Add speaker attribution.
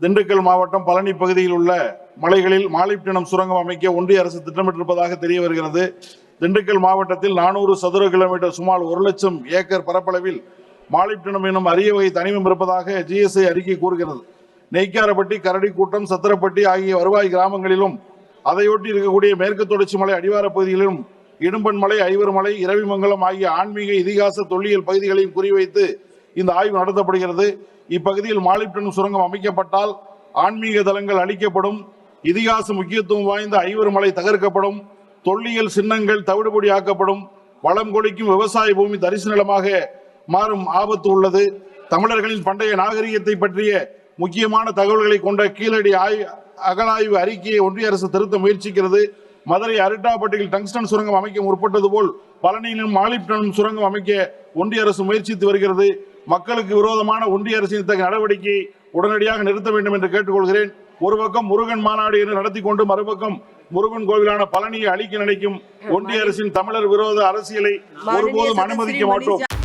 Speaker 1: திண்டுக்கல் மாவட்டம் பழனி பகுதியில் உள்ள மலைகளில் மாலிப்டினம் சுரங்கம் அமைக்க ஒன்றிய அரசு திட்டமிட்டிருப்பதாக தெரிய வருகிறது. திண்டுக்கல் மாவட்டத்தில் 400 சதுர கிலோமீட்டர் சுமார் 1,00,000 ஏக்கர் பரப்பளவில் மாலிப்டினம் எனும் அரிய வகை தனிமம் இருப்பதாக GSI அறிக்கை கூறுகிறது. நெய்க்காரப்பட்டி, கரடிக்கூட்டம், சத்திரப்பட்டி ஆகிய வருவாய் கிராமங்களிலும் அதையொட்டி இருக்கக்கூடிய மேற்கு தொடர்ச்சி மலை அடிவார பகுதிகளிலும் இடும்பன்மலை, ஐவர்மலை, இரவிமங்கலம் ஆகிய ஆன்மீக, இதிகாச, தொல்லியல் பகுதிகளையும் குறிவைத்து இந்த ஆய்வு நடத்தப்படுகிறது. இப்பகுதியில் மாலிப்டினம் சுரங்கம் அமைக்கப்பட்டால் ஆன்மீக தலங்கள் அழிக்கப்படும், இதிகாச முக்கியத்துவம் வாய்ந்த ஐவர்மலை தகர்க்கப்படும், தொல்லியல் சின்னங்கள் தவிடுபொடி ஆக்கப்படும், வளம் கொளிக்கும் விவசாய பூமி தரிசு நிலமாக மாறும் ஆபத்து உள்ளது. தமிழர்களின் பண்டைய நாகரிகத்தை பற்றிய முக்கியமான தகவல்களை கொண்ட கீழடி அகழாய்வு அறிக்கையை ஒன்றிய அரசு திருத்த முயற்சிக்கிறது. மதுரை அரிட்டாப்பட்டியில் டங்ஸ்டன் சுரங்கம் அமைக்க முற்பட்டது போல் பழனியிலும் மாலிப்டினம் சுரங்கம் அமைக்க ஒன்றிய அரசு முயற்சித்து வருகிறது. மக்களுக்கு விரோதமான ஒன்றிய அரசின் இத்தகைய நடவடிக்கையை உடனடியாக நிறுத்த வேண்டும் என்று கேட்டுக்கொள்கிறேன். ஒரு பக்கம் முருகன் மாநாடு என்று நடத்தி கொண்டு மறுபக்கம் முருகன் கோவிலான பழனியை அழிக்க நினைக்கும் ஒன்றிய அரசின் தமிழர் விரோத அரசியலை ஒருபோதும் அனுமதிக்க மாட்டோம்.